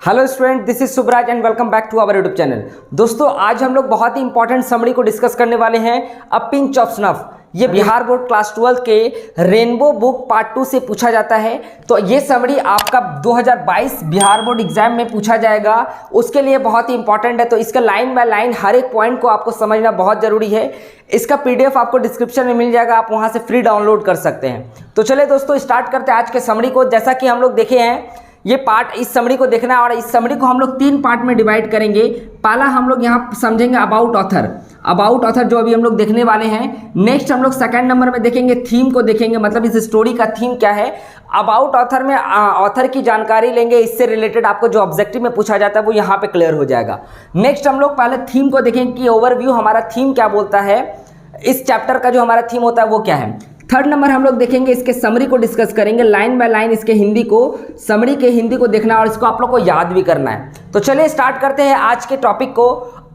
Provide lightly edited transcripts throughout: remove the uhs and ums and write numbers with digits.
Hello student, this is Subraj and welcome back to our YouTube channel. दोस्तों, आज हम लोग बहुत ही इंपॉर्टेंट समरी को डिस्कस करने वाले हैं, अ पिंच ऑफ स्नफ। ये बिहार बोर्ड क्लास 12 के रेनबो बुक पार्ट 2 से पूछा जाता है। तो ये समरी आपका 2022 बिहार बोर्ड एग्जाम में पूछा जाएगा, उसके लिए बहुत ही इंपॉर्टेंट है। तो इसका लाइन बाय लाइन हर एक पॉइंट को आपको समझना बहुत जरूरी है। इसका पीडीएफ आपको डिस्क्रिप्शन में मिल जाएगा, आप वहां से फ्री डाउनलोड कर सकते हैं। तो चलिए दोस्तों, स्टार्ट करते हैं आज के समरी को। जैसा कि हम लोग देखे हैं, ये पार्ट, इस समरी को देखना है और इस समरी को हम लोग 3 पार्ट में डिवाइड करेंगे। पहला हम लोग यहाँ समझेंगे अबाउट ऑथर जो अभी हम लोग देखने वाले हैं। नेक्स्ट हम लोग सेकंड नंबर में देखेंगे थीम को देखेंगे, मतलब इस स्टोरी का थीम क्या है। अबाउट ऑथर में ऑथर की जानकारी लेंगे, इससे रिलेटेड आपको जो ऑब्जेक्टिव में पूछा जाता है वो यहाँ पे क्लियर हो जाएगा। नेक्स्ट हम लोग पहले थीम को देखेंगे कि ओवरव्यू हमारा थीम क्या बोलता है, इस चैप्टर का जो हमारा थीम होता है वो क्या है। थर्ड नंबर हम लोग देखेंगे, इसके समरी को डिस्कस करेंगे, लाइन बाय लाइन इसके हिंदी को, समरी के हिंदी को देखना और इसको आप लोग को याद भी करना है। तो चलिए स्टार्ट करते हैं आज के टॉपिक को।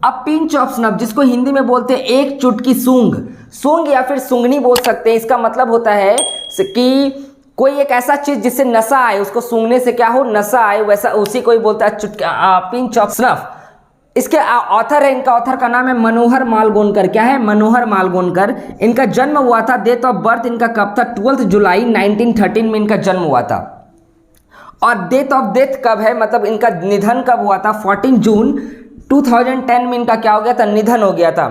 अ पिंच ऑफ स्नफ, जिसको हिंदी में बोलते हैं एक चुटकी सूंग या फिर सूंघनी बोल सकते हैं। इसका मतलब होता है कि कोई एक ऐसा चीज जिससे नशा आए, उसको सूंघने से क्या हो, नशा आए, वैसा उसी को ही बोलता है पिंच ऑफ स्नफ। इसके ऑथर है, इनका ऑथर का नाम है मनोहर मालगोनकर। क्या है? मनोहर मालगोनकर। इनका जन्म हुआ था, डेट ऑफ बर्थ इनका कब था, 12 जुलाई 1913 में इनका जन्म हुआ था। और डेट ऑफ डेथ कब है, मतलब इनका निधन कब हुआ था, 14 जून 2010 में इनका क्या हो गया था, निधन हो गया था।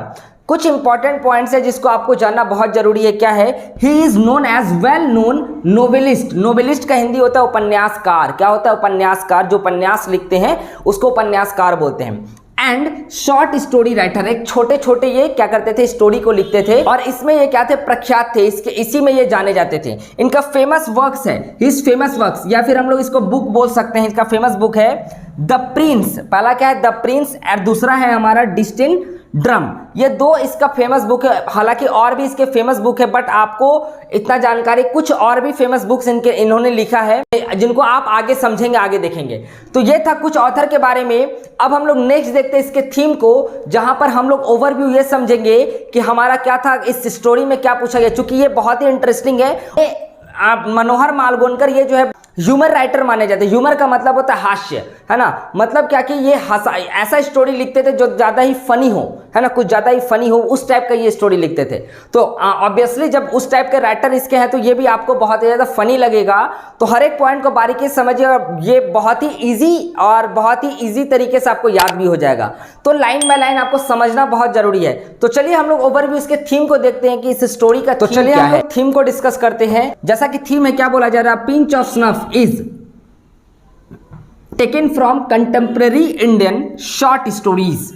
कुछ इंपॉर्टेंट पॉइंट्स है जिसको आपको जानना बहुत जरूरी है। क्या है? He is known as well known novelist. Novelist का हिंदी होता है उपन्यासकार। क्या होता है? उपन्यासकार। जो उपन्यास लिखते हैं उसको उपन्यासकार बोलते हैं। एंड शॉर्ट स्टोरी राइटर, एक छोटे छोटे ये क्या करते थे, स्टोरी को लिखते थे और इसमें ये क्या थे, प्रख्यात थे, इसी में ये जाने जाते थे। इनका फेमस वर्क्स है, हिज फेमस वर्क्स, या फिर हम लोग इसको बुक बोल सकते हैं। इसका फेमस बुक है द प्रिंस। पहला क्या है, द प्रिंस, और दूसरा है हमारा डिस्टिन ड्रम। ये दो इसका फेमस बुक है। हालांकि और भी इसके फेमस बुक है, बट आपको इतना जानकारी, कुछ और भी फेमस बुक्स इन्होंने लिखा है जिनको आप आगे समझेंगे, आगे देखेंगे। तो ये था कुछ ऑथर के बारे में। अब हम लोग नेक्स्ट देखते हैं इसके थीम को, जहां पर हम लोग ओवरव्यू ये समझेंगे कि हमारा क्या था, इस स्टोरी में क्या पूछा गया। चूंकि ये बहुत ही इंटरेस्टिंग है। मनोहर मालगोनकर ये जो है ह्यूमर राइटर माने जाते हैं। ह्यूमर का मतलब होता है हास्य, है ना। मतलब क्या कि ये ऐसा स्टोरी लिखते थे जो ज्यादा ही फनी हो, है ना, कुछ ज्यादा ही फनी हो, उस टाइप का ये स्टोरी लिखते थे। तो ऑब्वियसली जब उस टाइप के राइटर इसके हैं तो ये भी आपको बहुत ही ज्यादा फनी लगेगा। तो हर एक पॉइंट को बारीकी से समझिए और ये बहुत ही इजी और बहुत ही इजी तरीके से आपको याद भी हो जाएगा। तो लाइन बाय लाइन आपको समझना बहुत जरूरी है। तो चलिए हम लोग ओवरव्यू इसके थीम को देखते हैं कि इस स्टोरी का, तो चलिए हम लोग थीम को डिस्कस करते हैं। जैसा कि थीम है, क्या बोला जा रहा है, pinch of snuff is taken from contemporary Indian short stories।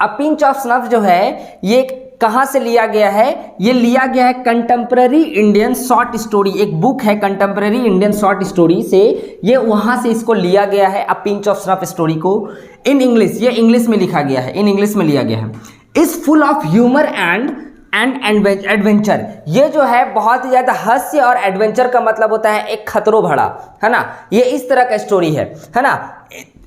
अब पिंच ऑफ स्नफ जो है ये कहां से लिया गया है, ये लिया गया है कंटेम्पररी इंडियन शॉर्ट स्टोरी। एक बुक है कंटेम्पररी इंडियन शॉर्ट स्टोरी से, ये वहां से इसको लिया गया है। A pinch of snuff story को इन इंग्लिश, ये इंग्लिश में लिखा गया है, इन इंग्लिश में लिया गया है। Is full of humour and adventure. ये जो है बहुत ही ज्यादा हास्य और एडवेंचर का मतलब होता है एक खतरों भरा, है ना। ये इस तरह का स्टोरी है ना।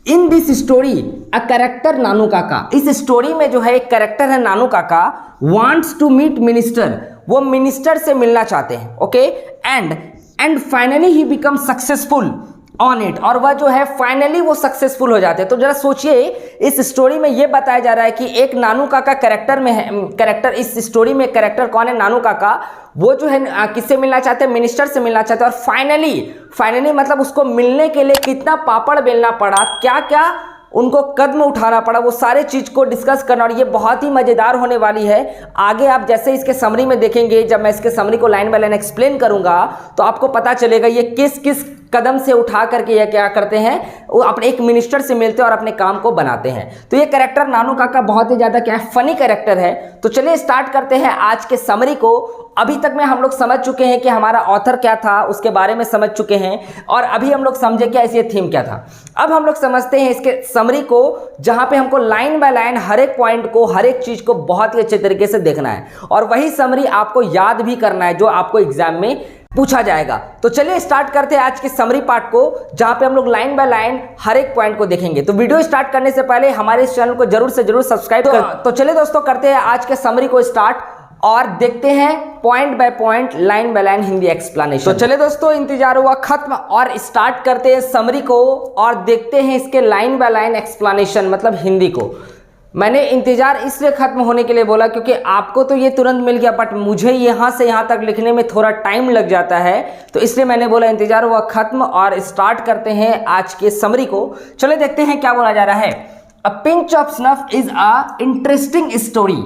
In this story a character Nanu Kaka, इस स्टोरी में जो है एक कैरेक्टर है नानू काका, वांट्स टू मीट मिनिस्टर, वो मिनिस्टर से मिलना चाहते हैं। Okay, and finally he become successful on it, और वह जो है फाइनली वो सक्सेसफुल हो जाते हैं। तो जरा सोचिए, इस स्टोरी में ये बताया जा रहा है कि एक नानू काका कैरेक्टर में है, कैरेक्टर इस स्टोरी में कैरेक्टर कौन है, नानू काका। वो जो है किससे मिलना चाहते हैं, मिनिस्टर से मिलना चाहते हैं। और फाइनली मतलब उसको मिलने के लिए कितना पापड़ बेलना पड़ा, क्या क्या उनको कदम उठाना पड़ा, वो सारे चीज को डिस्कस करना। और ये बहुत ही मजेदार होने वाली है। आगे आप जैसे इसके समरी में देखेंगे, जब मैं इसके समरी को लाइन बाय लाइन एक्सप्लेन करूंगा तो आपको पता चलेगा ये किस किस कदम से उठा करके ये क्या करते हैं, वो अपने एक मिनिस्टर से मिलते हैं और अपने काम को बनाते हैं। तो ये कैरेक्टर नानू काका बहुत ही ज्यादा क्या है, फनी कैरेक्टर है। तो चलिए स्टार्ट करते हैं आज के समरी को। अभी तक में हम लोग समझ चुके हैं कि हमारा ऑथर क्या था, उसके बारे में समझ चुके हैं, और अभी हम लोग समझे क्या इसके थीम क्या था। अब हम लोग समझते हैं इसके समरी को, जहां पे हमको लाइन बाय लाइन हर एक पॉइंट को, हर एक चीज को बहुत ही अच्छे तरीके से देखना है, और वही समरी आपको याद भी करना है जो आपको एग्जाम में पूछा जाएगा। तो चलिए स्टार्ट करते हैं आज के समरी पार्ट को, जहां पे हम लोग लाइन बाय लाइन हर एक पॉइंट को देखेंगे। तो वीडियो स्टार्ट करने से पहले हमारे इस चैनल को जरूर से जरूर सब्सक्राइब कर। तो चलिए दोस्तों करते हैं आज के समरी को स्टार्ट। और देखते हैं point by point, line by line Hindi explanation. तो चले दोस्तों, इंतजार हुआ खत्म और स्टार्ट करते हैं समरी को और देखते हैं इसके लाइन बाय लाइन एक्सप्लेनेशन, मतलब हिंदी को। मैंने इंतजार इसलिए खत्म होने के लिए बोला क्योंकि आपको तो ये तुरंत मिल गया, बट मुझे यहाँ से यहाँ तक लिखने में थोड़ा टाइम लग जाता है, तो इसलिए मैंने बोला इंतजार हुआ खत्म और स्टार्ट करते हैं आज के समरी को। चले देखते हैं क्या बोला जा रहा है। A pinch of snuff is a interesting story.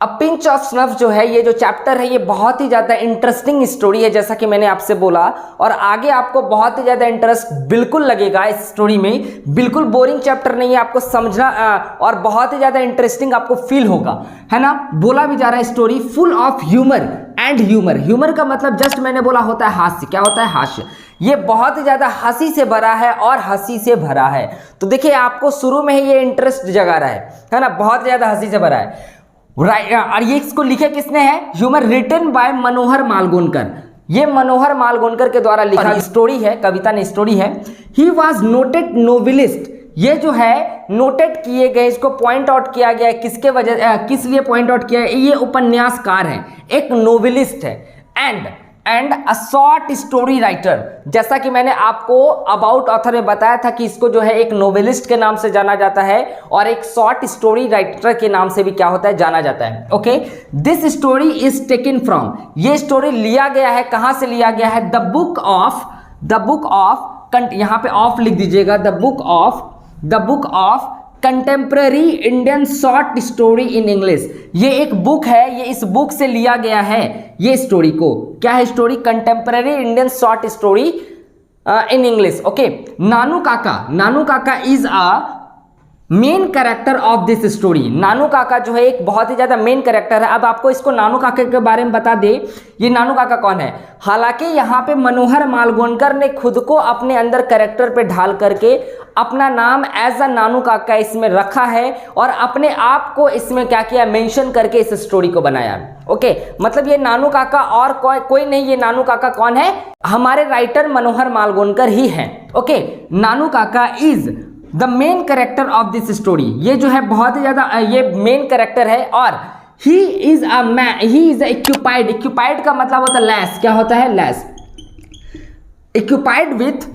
A pinch of snuff जो है, ये जो चैप्टर है, ये बहुत ही ज़्यादा इंटरेस्टिंग स्टोरी है, जैसा कि मैंने आपसे बोला, और आगे आपको बहुत ही ज़्यादा इंटरेस्ट बिल्कुल लगेगा इस स्टोरी में। बिल्कुल बोरिंग चैप्टर नहीं है, आपको समझना और बहुत ही ज़्यादा इंटरेस्टिंग आपको फील होगा, है ना। बोला भी जा रहा है story full of humour and humour. Humour का मतलब जस्ट मैंने बोला होता है हास्य। क्या होता है? हास्य। ये बहुत ही ज़्यादा हंसी से भरा है और हंसी से भरा है। तो देखिए, आपको शुरू में ही ये इंटरेस्ट जगा रहा है ना, बहुत ज़्यादा हंसी से भरा है। और ये इसको लिखे किसने है? ह्यूमर, रिटन बाय मनोहर मालगोनकर। ये मनोहर मालगोनकर के द्वारा लिखा स्टोरी है, कविता नहीं स्टोरी है। He was noted novelist. ये जो है नोटेड किए गए, इसको पॉइंट आउट किया गया है, किसके वजह किस लिए पॉइंट आउट किया है? ये उपन्यासकार है, एक नोवेलिस्ट है, and a short story writer. जैसा कि मैंने आपको अबाउट ऑथर में बताया था कि इसको जो है एक नोवेलिस्ट के नाम से जाना जाता है और एक शॉर्ट स्टोरी राइटर के नाम से भी क्या होता है? जाना जाता है। Okay, this story is taken from, ये स्टोरी लिया गया है, कहां से लिया गया है? द बुक ऑफ, यहां पे ऑफ लिख दीजिएगा, the book of contemporary Indian short story in English. ये एक बुक है, ये इस बुक से लिया गया है ये स्टोरी को। क्या है story? Contemporary Indian short story in English. Okay, Nanu Kaka is a main character of this story. Nanu Kaka जो है एक बहुत ही ज्यादा मेन कैरेक्टर है। अब आपको इसको नानू काका के बारे में बता दे, ये नानू काका कौन है? हालांकि यहाँ पे मनोहर मालगोनकर ने खुद को अपने अंदर कैरेक्टर पे ढाल करके अपना नाम एज अ नानू काका इसमें रखा है और अपने आप को इसमें क्या किया? मेंशन करके इस स्टोरी को बनाया। ओके, मतलब ये नानू काका और कोई नहीं, ये नानू काका कौन है? हमारे राइटर मनोहर मालगोनकर ही है। Okay, Nanu Kaka is the main character of this story. ये जो है बहुत ही ज्यादा ये मेन कैरेक्टर है और ही इज एक्यूपाइड। एक्यूपाइड का मतलब होता है लैस। क्या होता है? लैस। Equipped with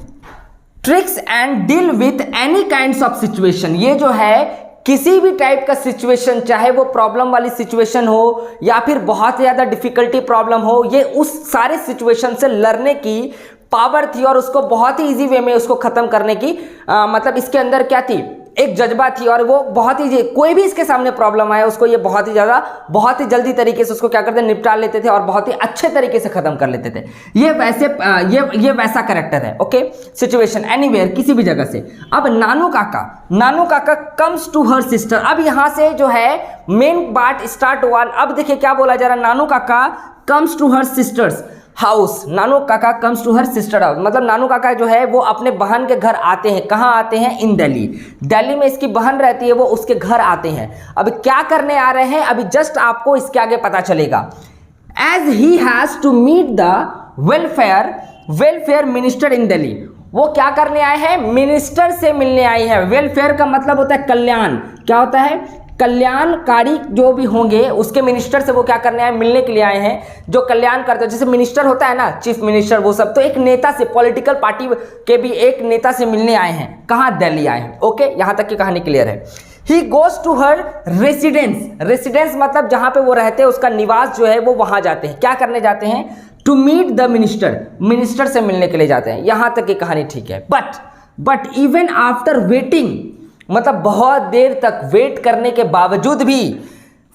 tricks and deal with any kinds of situation. ये जो है किसी भी टाइप का सिचुएशन, चाहे वो प्रॉब्लम वाली सिचुएशन हो या फिर बहुत ज़्यादा डिफिकल्टी प्रॉब्लम हो, ये उस सारे सिचुएशन से लड़ने की पावर थी और उसको बहुत ही इजी वे में उसको खत्म करने की मतलब इसके अंदर क्या थी? एक जज्बा थी और वो बहुत ही, कोई भी इसके सामने प्रॉब्लम आया उसको ये बहुत ही जल्दी तरीके से उसको क्या करते हैं? निपटा लेते थे और बहुत ही अच्छे तरीके से खत्म कर लेते थे। ये वैसा कैरेक्टर है। ओके, सिचुएशन एनीवेयर, किसी भी जगह से। अब नानू Kaka comes to her sister. अब यहाँ से जो है मेन पार्ट स्टार्ट हुआ। अब देखिए क्या बोला जा रहा है, Nanu Kaka comes to her sister's house. Nanu Kaka comes to her sister house, मतलब नानू काका जो है वो अपने बहन के घर आते हैं। कहाँ आते हैं? इन दिल्ली में इसकी बहन रहती है, वो उसके घर आते हैं। अब क्या करने आ रहे हैं? अभी जस्ट आपको इसके आगे पता चलेगा। As he has to meet the welfare minister in Delhi. वो क्या करने आए हैं? मिनिस्टर से मिलने आए हैं। वेलफेयर का मतलब होता है कल्याण। क्या होता है? कल्याणकारी जो भी होंगे उसके मिनिस्टर से वो क्या करने आए? मिलने के लिए आए हैं, जो कल्याण करते हैं। जैसे मिनिस्टर होता है ना, चीफ मिनिस्टर, वो सब तो एक नेता से, पॉलिटिकल पार्टी के भी एक नेता से मिलने आए हैं। कहाँ? दिल्ली आए हैं। ओके, यहां तक की कहानी क्लियर है। He goes to her residence मतलब जहां पे वो रहते हैं, उसका निवास जो है वो वहां जाते हैं। क्या करने जाते हैं? टू मीट द मिनिस्टर से मिलने के लिए जाते हैं। यहां तक की कहानी ठीक है। बट इवन आफ्टर वेटिंग, मतलब बहुत देर तक वेट करने के बावजूद भी,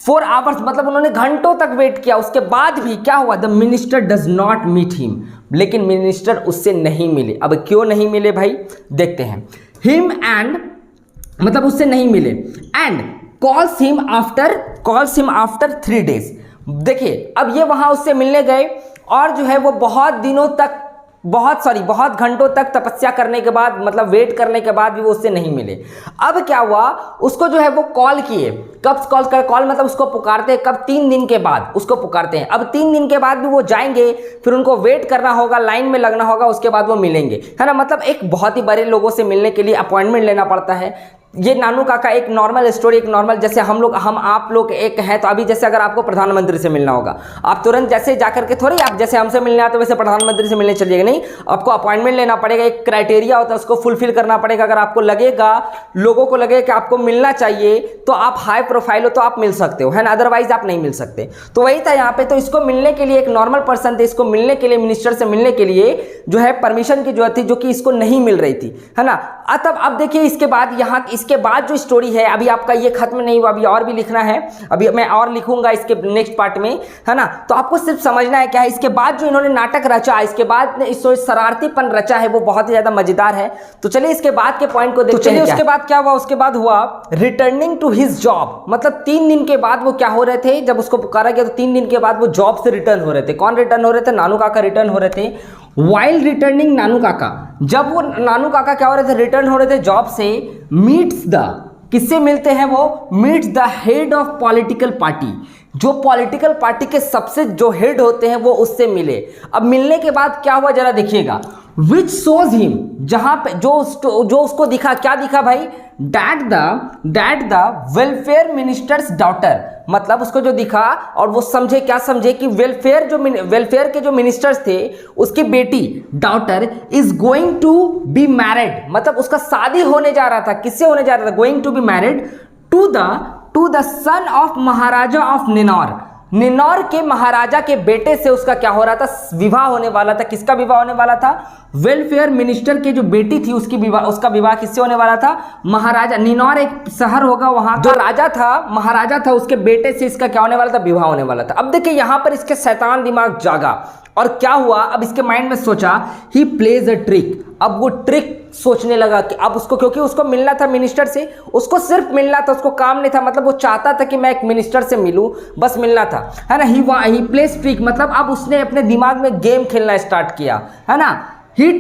4 आवर्स मतलब उन्होंने घंटों तक वेट किया, उसके बाद भी क्या हुआ? The minister does not meet him. लेकिन मिनिस्टर उससे नहीं मिले। अब क्यों नहीं मिले भाई? देखते हैं। हिम एंड मतलब उससे नहीं मिले and calls him after 3 days। देखिए, अब ये वहां उससे मिलने गए और जो है वो बहुत घंटों तक तपस्या करने के बाद, मतलब वेट करने के बाद भी वो उससे नहीं मिले। अब क्या हुआ? उसको जो है वो कॉल किए। कब कॉल मतलब उसको पुकारते हैं कब? 3 दिन के बाद उसको पुकारते हैं। अब 3 दिन के बाद भी वो जाएंगे, फिर उनको वेट करना होगा, लाइन में लगना होगा, उसके बाद वो मिलेंगे, है ना। मतलब एक बहुत ही बड़े लोगों से मिलने के लिए अपॉइंटमेंट लेना पड़ता है। ये नानू काका एक नॉर्मल स्टोरी, एक नॉर्मल, जैसे हम आप लोग एक हैं, तो अभी जैसे अगर आपको प्रधानमंत्री से मिलना होगा, आप तुरंत जैसे जाकर के थोड़ी आप जैसे हमसे मिलने आते हो वैसे प्रधानमंत्री से मिलने चलिएगा, नहीं, आपको अपॉइंटमेंट लेना पड़ेगा, एक क्राइटेरिया होता है उसको फुलफिल करना पड़ेगा। अगर आपको लगेगा, लोगों को लगेगा कि आपको मिलना चाहिए, तो आप हाई प्रोफाइल हो तो आप मिल सकते हो, है ना, अदरवाइज आप नहीं मिल सकते। तो वही था यहाँ पे। तो इसको मिलने के लिए एक नॉर्मल पर्सन थे, इसको मिलने के लिए, मिनिस्टर से मिलने के लिए जो है परमिशन की जरूरत थी, जो कि इसको नहीं मिल रही थी, है ना। तब अब देखिए इसके बाद यहाँ, इसके बाद जो स्टोरी है, अभी आपका ये खत्म नहीं हुआ, अभी और भी लिखना है, अभी मैं और लिखूंगा इसके नेक्स्ट पार्ट में, है ना। तो आपको सिर्फ समझना है क्या है, इसके बाद जो इन्होंने नाटक रचा, इसके बाद इस शरारतीपन रचा है, वो बहुत ही ज्यादा मजेदार है। तो चलिए इसके बाद के पॉइंट को देखते हैं। उसके बाद क्या हुआ, उसके बाद हुआ रिटर्निंग टू हिज जॉब, मतलब 3 दिन के बाद वो क्या हो रहे थे, जब उसको पुकारा गया तो 3 दिन के बाद वो जॉब से रिटर्न हो रहे थे। कौन रिटर्न हो रहे थे? नानू काका रिटर्न हो रहे थे। वाइल रिटर्निंग नानू काका, जब वो नानू काका क्या हो रहे थे, रिटर्न हो रहे थे जॉब से, मीट्स द, किससे मिलते हैं वो? Meets the head of political party, जो पॉलिटिकल पार्टी के सबसे जो हेड होते हैं वो उससे मिले। अब मिलने के बाद क्या हुआ जरा देखिएगा, विच शोज हिम, जहां पे जो उसको दिखा, क्या दिखा भाई, that the welfare ministers daughter, मतलब उसको जो दिखा और वो समझे, क्या समझे कि वेलफेयर के जो मिनिस्टर्स थे उसकी बेटी daughter is going to be married, मतलब उसका शादी होने जा रहा था। किससे होने जा रहा था? Going to be married to the son of Maharaja of Ninaur, Ninaur के महाराजा के बेटे से उसका क्या हो रहा था, विवाह होने वाला था। किसका विवाह होने वाला था? वेलफेयर मिनिस्टर की जो बेटी थी उसका विवाह किससे होने वाला था? महाराजा, निनौर एक शहर होगा, वहां जो राजा था, महाराजा था, उसके बेटे से इसका क्या होने वाला था? विवाह होने वाला था। अब देखिए यहां पर इसके शैतान दिमाग जागा और क्या हुआ, अब इसके माइंड में सोचा, ही प्लेज अ ट्रिक, अब वो ट्रिक सोचने लगा कि अब उसको, क्योंकि उसको मिलना था मिनिस्टर से, उसको सिर्फ मिलना था, उसको काम नहीं था, मतलब वो चाहता था कि मैं एक मिनिस्टर से मिलूं, बस मिलना था, है ना। ही प्लेज ट्रिक, मतलब अब उसने अपने दिमाग में गेम खेलना स्टार्ट किया, है ना। ही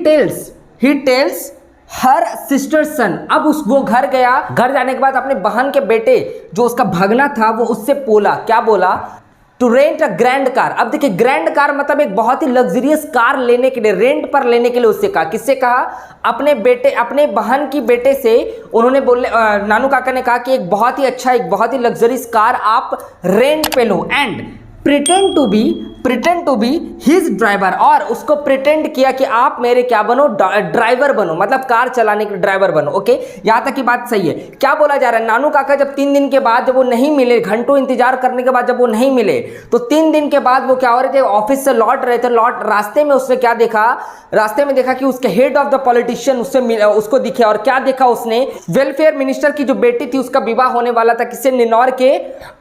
टेल्स हर सिस्टर सन, अब वो घर गया, घर जाने के बाद अपने बहन के बेटे जो उसका भगना था वो उससे बोला, क्या बोला, to rent a grand car. अब देखिए ग्रैंड कार मतलब एक बहुत ही लग्जरियस कार लेने के लिए, रेंट पर लेने के लिए उससे कहा। किससे कहा? अपने बहन की बेटे से उन्होंने बोले, नानू काका ने कहा कि एक बहुत ही अच्छा, एक बहुत ही लग्जरियस कार आप रेंट पे लो, and pretend to be his driver, और उसको प्रिटेंड किया कि आप मेरे क्या बनो, ड्राइवर बनो, मतलब कार चलाने के ड्राइवर बनो। ओके, यहां तक की बात सही है। क्या बोला जा रहा है, नानू काका जब 3 दिन के बाद जब वो नहीं मिले, घंटों इंतजार करने के बाद जब वो नहीं मिले, तो 3 दिन के बाद वो क्या हो रहे थे, ऑफिस से लौट रहे थे, रास्ते में उसने क्या देखा, रास्ते में देखा कि उसके हेड ऑफ द पॉलिटिशियन उसको दिखे, और क्या देखा उसने, वेलफेयर मिनिस्टर की जो बेटी थी उसका विवाह होने वाला था, किससे, निनौर के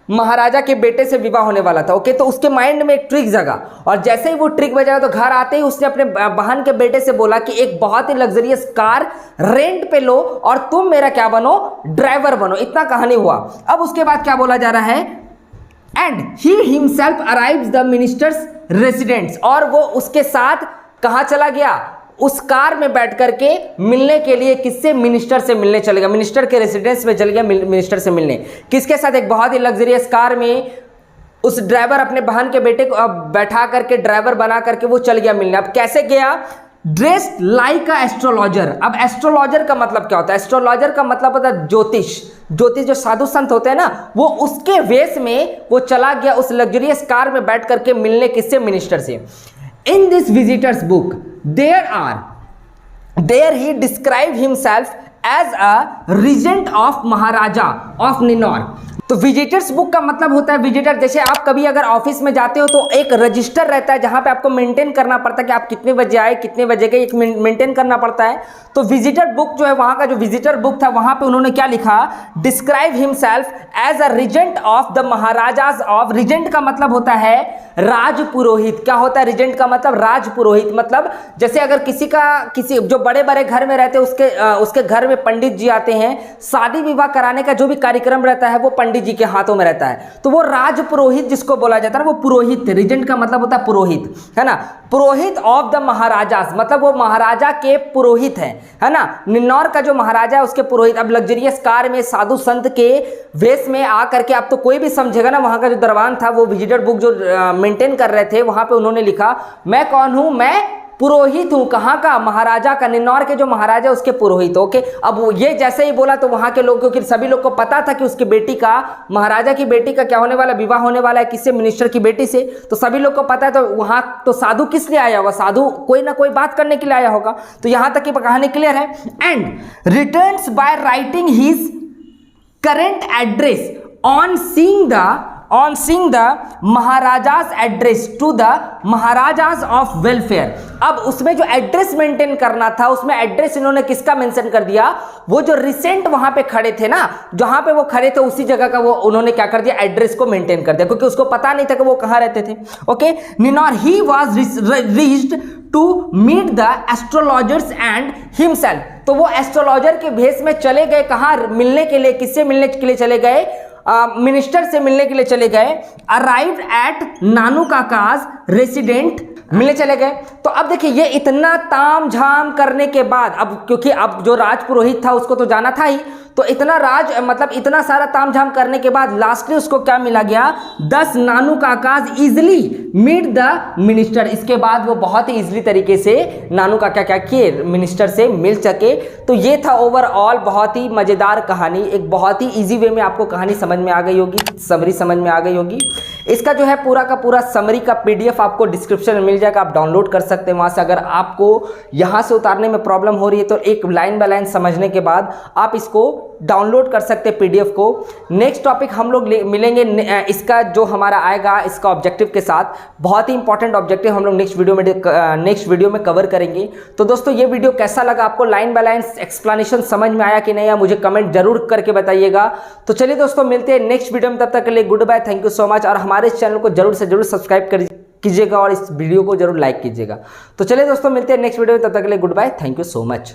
महाराजा के बेटे से विवाह होने वाला था। ओके, तो उसके माइंड में एक ट्रिक जगा, और जैसे ही वो ट्रिक बजा तो घर आते ही उसने अपने बहन के बेटे से बोला कि एक बहुत ही लग्जरियस कार रेंट पे लो और तुम मेरा क्या बनो, ड्राइवर बनो। इतना कहानी हुआ। अब उसके बाद क्या बोला जा रहा है, and he himself arrives the ministers residents, और वो उसके साथ कहां चला गया, उस कार में बैठ करके मिलने के लिए, किससे, मिनिस्टर से मिलने चलेगा, मिनिस्टर के रेसिडेंस में चल गया, मिनिस्टर से मिलने। किसके साथ? एक बहुत ही लग्जरियस कार में उस ड्राइवर अपने बहन के बेटे को बैठा करके, ड्राइवर बना करके वो चल गया मिलने। अब कैसे गया? ड्रेस्ड लाइक अ एस्ट्रोलॉजर। अब एस्ट्रोलॉजर का मतलब क्या होता है? एस्ट्रोलॉजर का मतलब होता है ज्योतिष जो साधु संत होते हैं ना, वो उसके वेश में वो चला गया उस लग्जरियस कार में बैठ करके मिलने, किससे, मिनिस्टर से। In this visitor's book, there he described himself as a regent of Maharaja of Ninor. तो विजिटर्स बुक का मतलब होता है विजिटर, जैसे आप कभी अगर ऑफिस में जाते हो तो एक रजिस्टर रहता है जहां पे आपको मेंटेन करना पड़ता है कि आप कितने बजे आए, कितने बजे गए, एक मेंटेन करना पड़ता है। तो विजिटर बुक जो है, वहां का जो विजिटर बुक था, वहां पे उन्होंने क्या लिखा, describe himself as a regent of the maharajas of, regent का मतलब होता है राजपुरोहित। क्या होता है रिजेंट का मतलब? राजपुरोहित। मतलब जैसे अगर किसी जो बड़े बड़े घर में रहते हैं उसके घर में पंडित जी आते हैं, शादी विवाह कराने का जो भी कार्यक्रम रहता है वो पंडित जी के हाथों में रहता है, तो वो राजपुरोहित जिसको बोला जाता है ना, वो पुरोहित थे। रिजेंट का मतलब होता है पुरोहित, है ना। पुरोहित ऑफ द महाराजास, मतलब वो महाराजा के पुरोहित हैं, है ना। निन्नौर का जो महाराजा है उसके पुरोहित। अब लग्जरियस कार में साधु संत के वेश में आकर के, अब तो कोई भी समझेगा ना, वहां का जो दरबान था, वो विजिटर बुक जो मेंटेन कर रहे थे, वहां पे उन्होंने लिखा, मैं कौन हूं, मैं पुरोहित हूं। कहाँ का? महाराजा का, निन्नौर के जो महाराजा उसके पुरोहित। ओके, अब ये जैसे ही बोला तो वहां के लोग, क्योंकि सभी लोग को पता था कि उसकी बेटी का, महाराजा की बेटी का क्या होने वाला, विवाह होने वाला है किससे? मिनिस्टर की बेटी से। तो सभी लोग को पता है, तो वहां तो साधु किस लिए आया होगा? साधु कोई ना कोई बात करने के लिए आया होगा। तो यहां तक की कहानी क्लियर है। And returns by writing his current address on seeing the महाराजा's address to the महाराजा's of welfare। अब उसमें जो एड्रेस मेंटेन करना था, उसमें एड्रेस इन्होंने किसका मेंशन कर दिया? वो जो रिसेंट वहां पे खड़े थे ना, जहां पे वो खड़े थे उसी जगह का वो उन्होंने क्या कर दिया? एड्रेस को मेंटेन कर दिया, क्योंकि उसको पता नहीं था कि वो कहां रहते थे। ओके, निनौर he was reached to meet the astrologers and himself. तो वो एस्ट्रोलॉजर के भेष में चले गए, कहां मिलने के लिए? किससे मिलने के लिए चले गए? मिनिस्टर से मिलने के लिए चले गए। अराइव्ड एट नानू काकाज रेसिडेंट, मिलने चले गए। तो अब देखिए, ये इतना ताम झाम करने के बाद, अब क्योंकि अब जो राज पुरोहित था उसको तो जाना था ही, तो इतना मतलब इतना सारा ताम झाम करने के बाद लास्टली उसको क्या मिला गया? 10 नानू काकाज इजिली मीट द मिनिस्टर। इसके बाद वो बहुत ही इजिली तरीके से नानू काका क्या किए? मिनिस्टर से मिल सके। तो ये था ओवरऑल बहुत ही मजेदार कहानी, एक बहुत ही इजी वे में आपको कहानी समझ में आ गई होगी, समरी समझ में आ गई होगी। इसका जो है पूरा का पूरा समरी का पीडीएफ आपको डिस्क्रिप्शन में मिल जाएगा, आप डाउनलोड कर सकते हैं वहां से। अगर आपको यहां से उतारने में प्रॉब्लम हो रही है तो एक लाइन बाय लाइन समझने के बाद आप इसको डाउनलोड कर सकते हैं पीडीएफ को। नेक्स्ट टॉपिक हम लोग मिलेंगे, इसका जो हमारा आएगा इसका ऑब्जेक्टिव के साथ, बहुत ही इंपॉर्टेंट ऑब्जेक्टिव हम लोग नेक्स्ट वीडियो में कवर करेंगे। तो दोस्तों, ये वीडियो कैसा लगा आपको? लाइन बाय लाइन एक्सप्लेनेशन समझ में आया कि नहीं, मुझे कमेंट जरूर करके बताइएगा। तो चलिए दोस्तों, मिलते हैं नेक्स्ट वीडियो में, तब तक के लिए good bye, thank you so much. और हमारे इस चैनल को जरूर से जरूर सब्सक्राइब कीजिएगा और इस वीडियो को जरूर लाइक कीजिएगा। तो चलिए दोस्तों, मिलते हैं नेक्स्ट वीडियो में, तब तक के लिए good bye, thank you so much.